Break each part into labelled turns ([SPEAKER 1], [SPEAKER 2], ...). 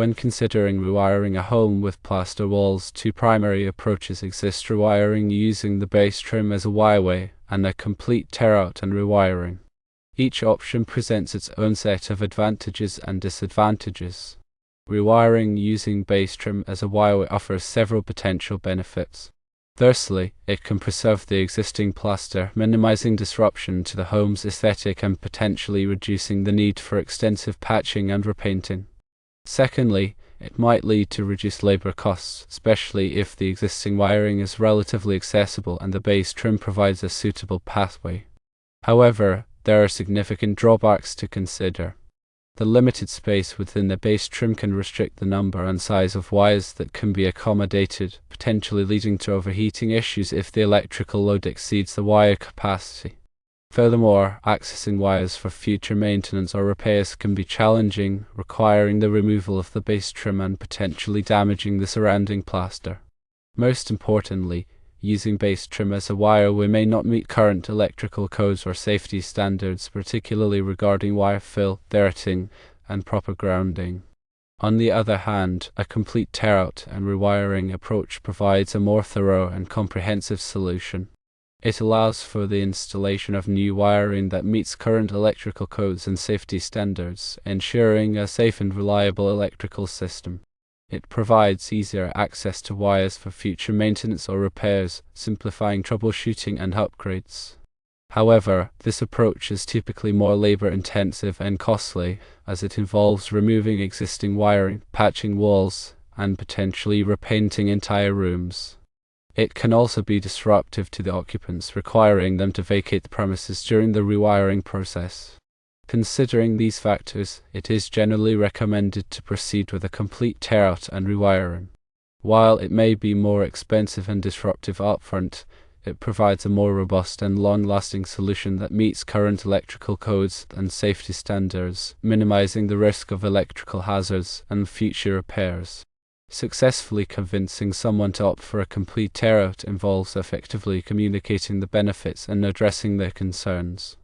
[SPEAKER 1] When considering rewiring a home with plaster walls, two primary approaches exist: rewiring using the base trim as a wireway, and a complete tear-out and rewiring. Each option presents its own set of advantages and disadvantages. Rewiring using base trim as a wireway offers several potential benefits. Firstly, it can preserve the existing plaster, minimizing disruption to the home's aesthetic and potentially reducing the need for extensive patching and repainting. Secondly, it might lead to reduced labor costs, especially if the existing wiring is relatively accessible and the base trim provides a suitable pathway. However, there are significant drawbacks to consider. The limited space within the base trim can restrict the number and size of wires that can be accommodated, potentially leading to overheating issues if the electrical load exceeds the wire capacity. Furthermore, accessing wires for future maintenance or repairs can be challenging, requiring the removal of the base trim and potentially damaging the surrounding plaster. Most importantly, using base trim as a wireway may not meet current electrical codes or safety standards, particularly regarding wire fill, threading, and proper grounding. On the other hand, a complete tear-out and rewiring approach provides a more thorough and comprehensive solution. It allows for the installation of new wiring that meets current electrical codes and safety standards, ensuring a safe and reliable electrical system. It provides easier access to wires for future maintenance or repairs, simplifying troubleshooting and upgrades. However, this approach is typically more labor-intensive and costly, as it involves removing existing wiring, patching walls, and potentially repainting entire rooms. It can also be disruptive to the occupants, requiring them to vacate the premises during the rewiring process. Considering these factors, it is generally recommended to proceed with a complete tear-out and rewiring. While it may be more expensive and disruptive upfront, it provides a more robust and long-lasting solution that meets current electrical codes and safety standards, minimizing the risk of electrical hazards and future repairs. Successfully convincing someone to opt for a complete tear-out involves effectively communicating the benefits and addressing their concerns.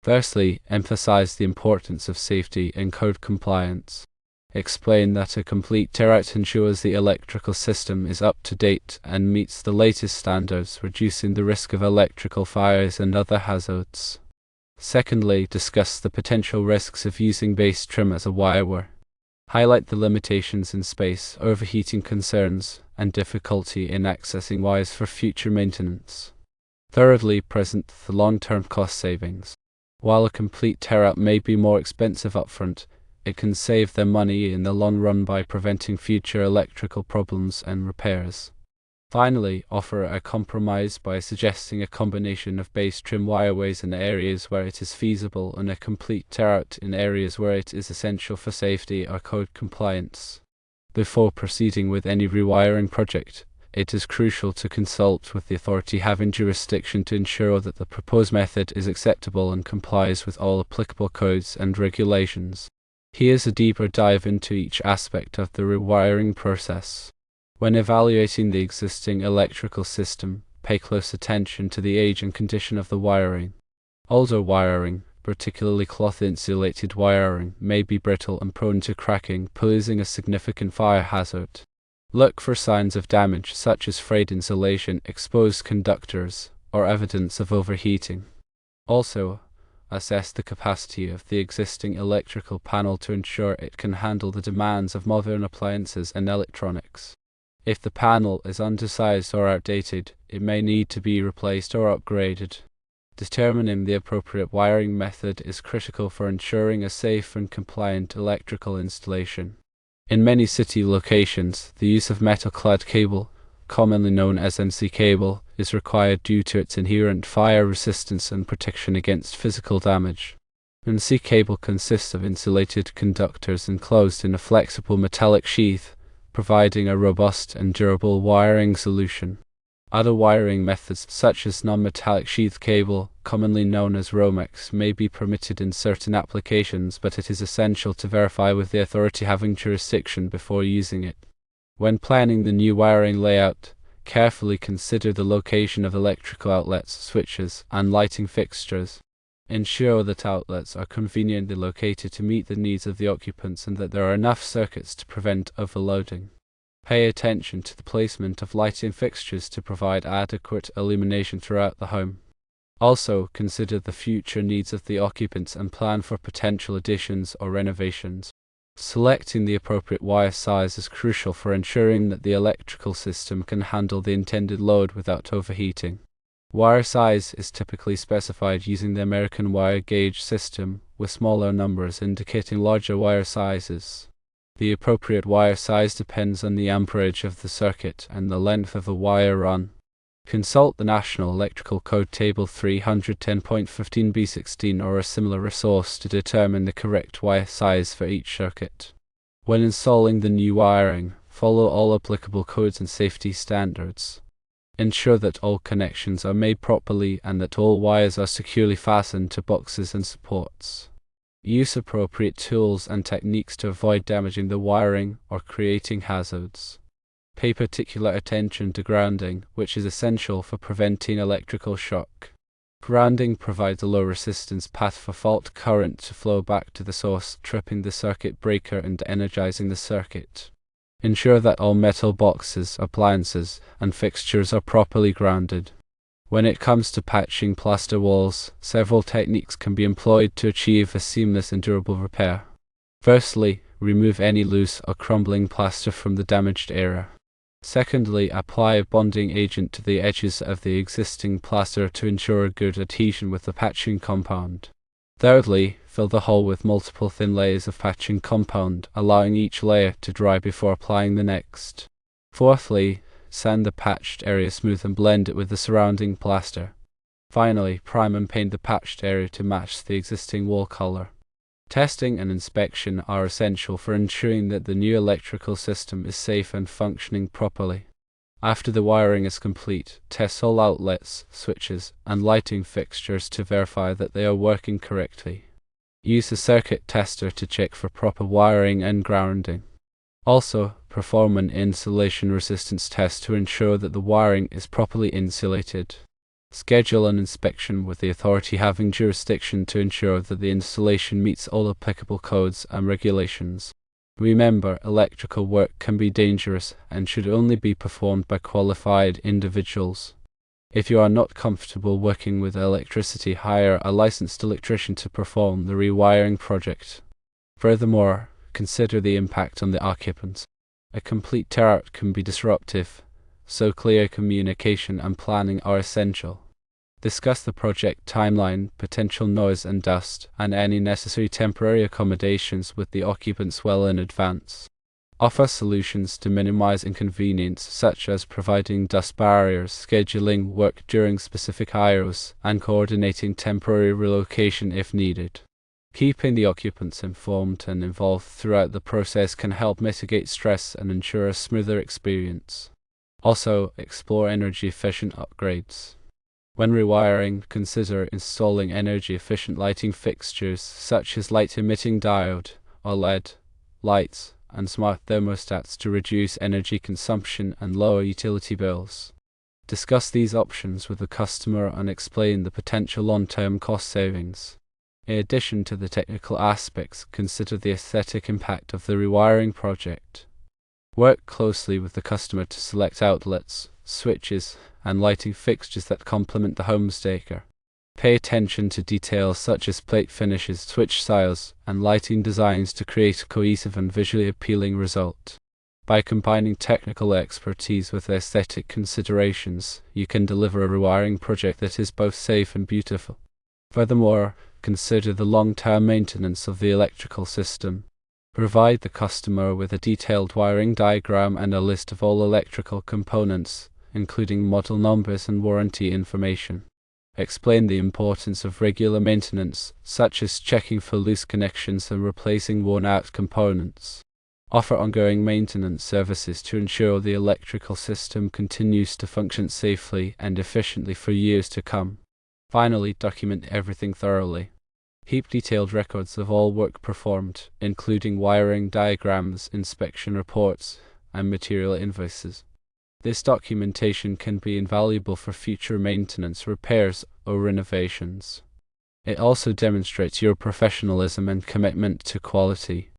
[SPEAKER 1] Firstly, emphasize the importance of safety and code compliance. Explain that a complete tear-out ensures the electrical system is up to date and meets the latest standards, reducing the risk of electrical fires and other hazards. Secondly, discuss the potential risks of using base trim as a wireware. Highlight the limitations in space, overheating concerns, and difficulty in accessing wires for future maintenance. Thirdly, present the long-term cost savings. While a complete tear-out may be more expensive upfront, it can save them money in the long run by preventing future electrical problems and repairs. Finally, offer a compromise by suggesting a combination of base trim wireways in areas where it is feasible and a complete tear-out in areas where it is essential for safety or code compliance. Before proceeding with any rewiring project, it is crucial to consult with the authority having jurisdiction to ensure that the proposed method is acceptable and complies with all applicable codes and regulations. Here's a deeper dive into each aspect of the rewiring process. When evaluating the existing electrical system, pay close attention to the age and condition of the wiring. Older wiring, particularly cloth-insulated wiring, may be brittle and prone to cracking, posing a significant fire hazard. Look for signs of damage such as frayed insulation, exposed conductors, or evidence of overheating. Also, assess the capacity of the existing electrical panel to ensure it can handle the demands of modern appliances and electronics. If the panel is undersized or outdated, it may need to be replaced or upgraded. Determining the appropriate wiring method is critical for ensuring a safe and compliant electrical installation. In many city locations, the use of metal-clad cable, commonly known as NC cable, is required due to its inherent fire resistance and protection against physical damage. NC cable consists of insulated conductors enclosed in a flexible metallic sheath, providing a robust and durable wiring solution. Other wiring methods, such as non-metallic sheath cable, commonly known as Romex, may be permitted in certain applications, but it is essential to verify with the authority having jurisdiction before using it. When planning the new wiring layout, carefully consider the location of electrical outlets, switches, and lighting fixtures. Ensure that outlets are conveniently located to meet the needs of the occupants and that there are enough circuits to prevent overloading. Pay attention to the placement of lighting fixtures to provide adequate illumination throughout the home. Also, consider the future needs of the occupants and plan for potential additions or renovations. Selecting the appropriate wire size is crucial for ensuring that the electrical system can handle the intended load without overheating. Wire size is typically specified using the American wire gauge system, with smaller numbers indicating larger wire sizes. The appropriate wire size depends on the amperage of the circuit and the length of a wire run. Consult the National Electrical Code Table 310.15b16 or a similar resource to determine the correct wire size for each circuit. When installing the new wiring, follow all applicable codes and safety standards. Ensure that all connections are made properly and that all wires are securely fastened to boxes and supports. Use appropriate tools and techniques to avoid damaging the wiring or creating hazards. Pay particular attention to grounding, which is essential for preventing electrical shock. Grounding provides a low resistance path for fault current to flow back to the source, tripping the circuit breaker and energizing the circuit. Ensure that all metal boxes, appliances, and fixtures are properly grounded. When it comes to patching plaster walls, several techniques can be employed to achieve a seamless and durable repair. Firstly, remove any loose or crumbling plaster from the damaged area. Secondly, apply a bonding agent to the edges of the existing plaster to ensure good adhesion with the patching compound. Thirdly, fill the hole with multiple thin layers of patching compound, allowing each layer to dry before applying the next. Fourthly, sand the patched area smooth and blend it with the surrounding plaster. Finally, prime and paint the patched area to match the existing wall color. Testing and inspection are essential for ensuring that the new electrical system is safe and functioning properly. After the wiring is complete, test all outlets, switches, and lighting fixtures to verify that they are working correctly. Use a circuit tester to check for proper wiring and grounding. Also, perform an insulation resistance test to ensure that the wiring is properly insulated. Schedule an inspection with the authority having jurisdiction to ensure that the installation meets all applicable codes and regulations. Remember, electrical work can be dangerous and should only be performed by qualified individuals. If you are not comfortable working with electricity, hire a licensed electrician to perform the rewiring project. Furthermore, consider the impact on the occupants. A complete tear-out can be disruptive, so clear communication and planning are essential. Discuss the project timeline, potential noise and dust, and any necessary temporary accommodations with the occupants well in advance. Offer solutions to minimize inconvenience, such as providing dust barriers, scheduling work during specific hours, and coordinating temporary relocation if needed. Keeping the occupants informed and involved throughout the process can help mitigate stress and ensure a smoother experience. Also, explore energy-efficient upgrades. When rewiring, consider installing energy-efficient lighting fixtures such as light-emitting diode, OLED, lights, and smart thermostats to reduce energy consumption and lower utility bills. Discuss these options with the customer and explain the potential long-term cost savings. In addition to the technical aspects, consider the aesthetic impact of the rewiring project. Work closely with the customer to select outlets, switches, and lighting fixtures that complement the home's decor. Pay attention to details such as plate finishes, switch styles, and lighting designs to create a cohesive and visually appealing result. By combining technical expertise with aesthetic considerations, you can deliver a rewiring project that is both safe and beautiful. Furthermore, consider the long-term maintenance of the electrical system. Provide the customer with a detailed wiring diagram and a list of all electrical components, including model numbers and warranty information. Explain the importance of regular maintenance, such as checking for loose connections and replacing worn-out components. Offer ongoing maintenance services to ensure the electrical system continues to function safely and efficiently for years to come. Finally, document everything thoroughly. Keep detailed records of all work performed, including wiring diagrams, inspection reports, and material invoices. This documentation can be invaluable for future maintenance, repairs, or renovations. It also demonstrates your professionalism and commitment to quality.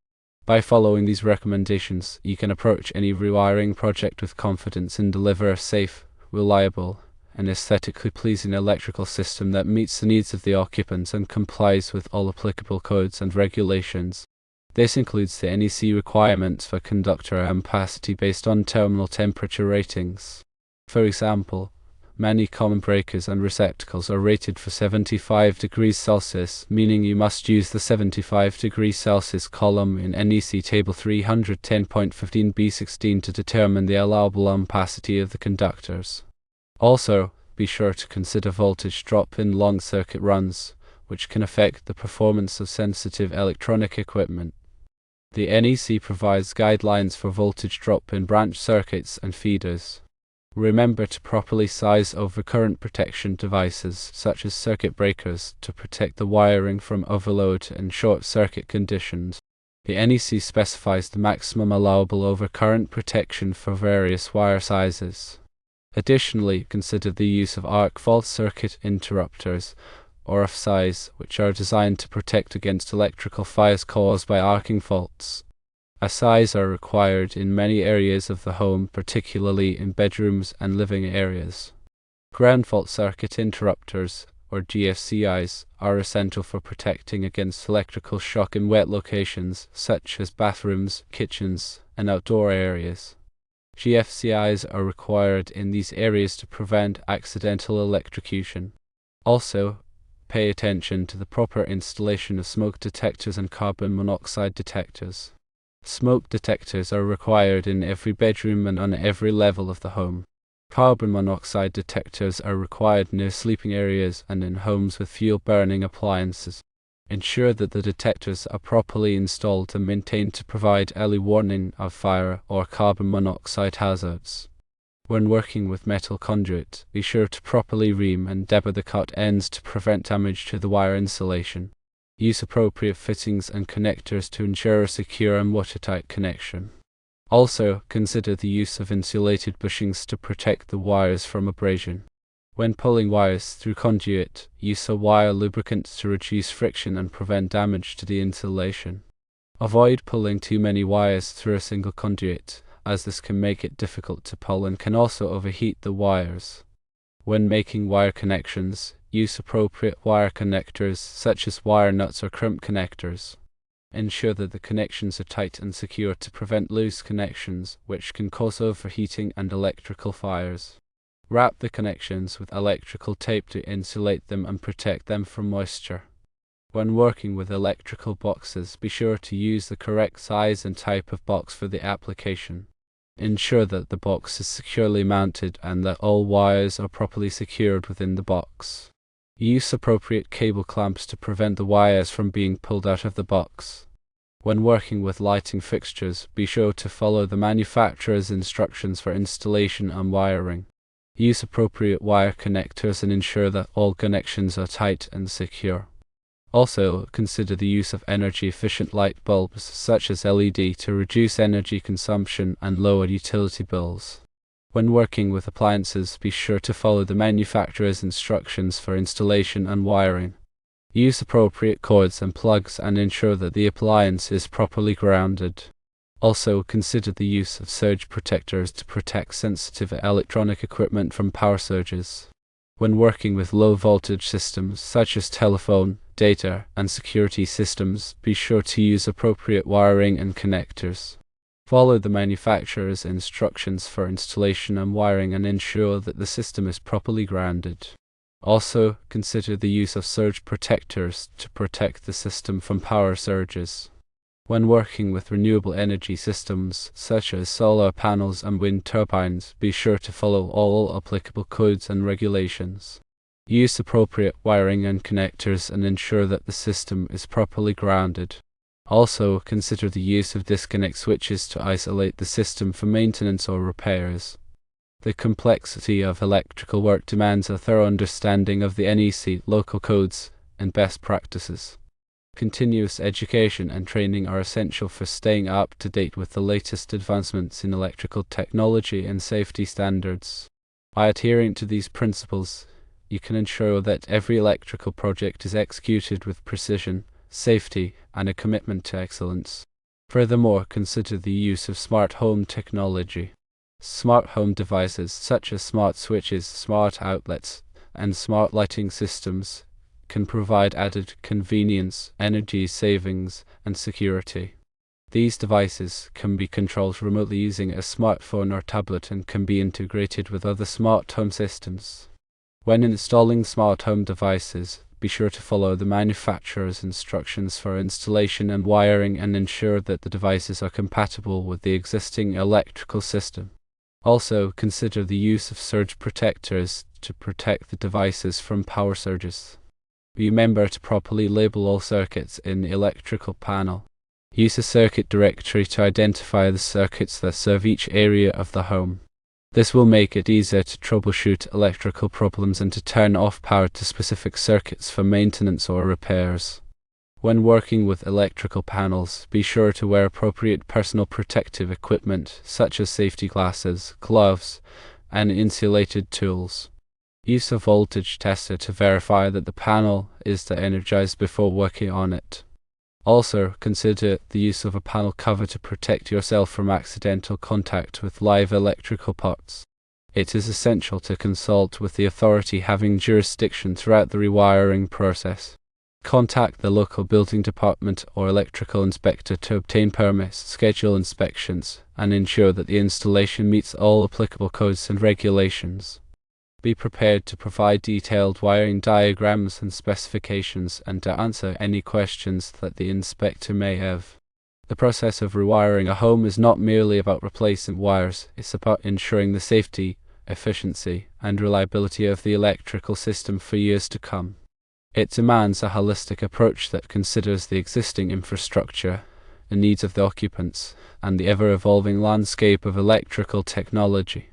[SPEAKER 1] By following these recommendations, you can approach any rewiring project with confidence and deliver a safe, reliable, and aesthetically pleasing electrical system that meets the needs of the occupants and complies with all applicable codes and regulations. This includes the NEC requirements for conductor ampacity based on terminal temperature ratings. For example, many common breakers and receptacles are rated for 75 degrees Celsius, meaning you must use the 75 degrees Celsius column in NEC Table 310.15b16 to determine the allowable ampacity of the conductors. Also, be sure to consider voltage drop in long circuit runs, which can affect the performance of sensitive electronic equipment. The NEC provides guidelines for voltage drop in branch circuits and feeders. Remember to properly size overcurrent protection devices such as circuit breakers to protect the wiring from overload and short circuit conditions. The NEC specifies the maximum allowable overcurrent protection for various wire sizes. Additionally, consider the use of arc fault circuit interrupters, or FSIs, which are designed to protect against electrical fires caused by arcing faults. FSIs are required in many areas of the home, particularly in bedrooms and living areas. Ground fault circuit interrupters, or GFCIs, are essential for protecting against electrical shock in wet locations such as bathrooms, kitchens, and outdoor areas. GFCIs are required in these areas to prevent accidental electrocution. Also, pay attention to the proper installation of smoke detectors and carbon monoxide detectors. Smoke detectors are required in every bedroom and on every level of the home. Carbon monoxide detectors are required near sleeping areas and in homes with fuel-burning appliances. Ensure that the detectors are properly installed and maintained to provide early warning of fire or carbon monoxide hazards. When working with metal conduit, be sure to properly ream and deburr the cut ends to prevent damage to the wire insulation. Use appropriate fittings and connectors to ensure a secure and watertight connection. Also, consider the use of insulated bushings to protect the wires from abrasion. When pulling wires through conduit, use a wire lubricant to reduce friction and prevent damage to the insulation. Avoid pulling too many wires through a single conduit, as this can make it difficult to pull and can also overheat the wires. When making wire connections, use appropriate wire connectors such as wire nuts or crimp connectors. Ensure that the connections are tight and secure to prevent loose connections, which can cause overheating and electrical fires. Wrap the connections with electrical tape to insulate them and protect them from moisture. When working with electrical boxes, be sure to use the correct size and type of box for the application. Ensure that the box is securely mounted and that all wires are properly secured within the box. Use appropriate cable clamps to prevent the wires from being pulled out of the box. When working with lighting fixtures, be sure to follow the manufacturer's instructions for installation and wiring. Use appropriate wire connectors and ensure that all connections are tight and secure. Also, consider the use of energy-efficient light bulbs such as LED to reduce energy consumption and lower utility bills. When working with appliances, be sure to follow the manufacturer's instructions for installation and wiring. Use appropriate cords and plugs and ensure that the appliance is properly grounded. Also, consider the use of surge protectors to protect sensitive electronic equipment from power surges. When working with low-voltage systems such as telephone, data, and security systems, be sure to use appropriate wiring and connectors. Follow the manufacturer's instructions for installation and wiring and ensure that the system is properly grounded. Also, consider the use of surge protectors to protect the system from power surges. When working with renewable energy systems, such as solar panels and wind turbines, be sure to follow all applicable codes and regulations. Use appropriate wiring and connectors and ensure that the system is properly grounded. Also, consider the use of disconnect switches to isolate the system for maintenance or repairs. The complexity of electrical work demands a thorough understanding of the NEC local codes and best practices. Continuous education and training are essential for staying up to date with the latest advancements in electrical technology and safety standards. By adhering to these principles, you can ensure that every electrical project is executed with precision, safety, and a commitment to excellence. Furthermore, consider the use of smart home technology. Smart home devices such as smart switches, smart outlets, and smart lighting systems can provide added convenience, energy savings, and security. These devices can be controlled remotely using a smartphone or tablet and can be integrated with other smart home systems. When installing smart home devices, be sure to follow the manufacturer's instructions for installation and wiring and ensure that the devices are compatible with the existing electrical system. Also, consider the use of surge protectors to protect the devices from power surges. Remember to properly label all circuits in the electrical panel. Use a circuit directory to identify the circuits that serve each area of the home. This will make it easier to troubleshoot electrical problems and to turn off power to specific circuits for maintenance or repairs. When working with electrical panels, be sure to wear appropriate personal protective equipment such as safety glasses, gloves, and insulated tools. Use a voltage tester to verify that the panel is energized before working on it. Also, consider the use of a panel cover to protect yourself from accidental contact with live electrical parts. It is essential to consult with the authority having jurisdiction throughout the rewiring process. Contact the local building department or electrical inspector to obtain permits, schedule inspections, and ensure that the installation meets all applicable codes and regulations. Be prepared to provide detailed wiring diagrams and specifications and to answer any questions that the inspector may have. The process of rewiring a home is not merely about replacing wires, it's about ensuring the safety, efficiency, and reliability of the electrical system for years to come. It demands a holistic approach that considers the existing infrastructure, the needs of the occupants, and the ever-evolving landscape of electrical technology.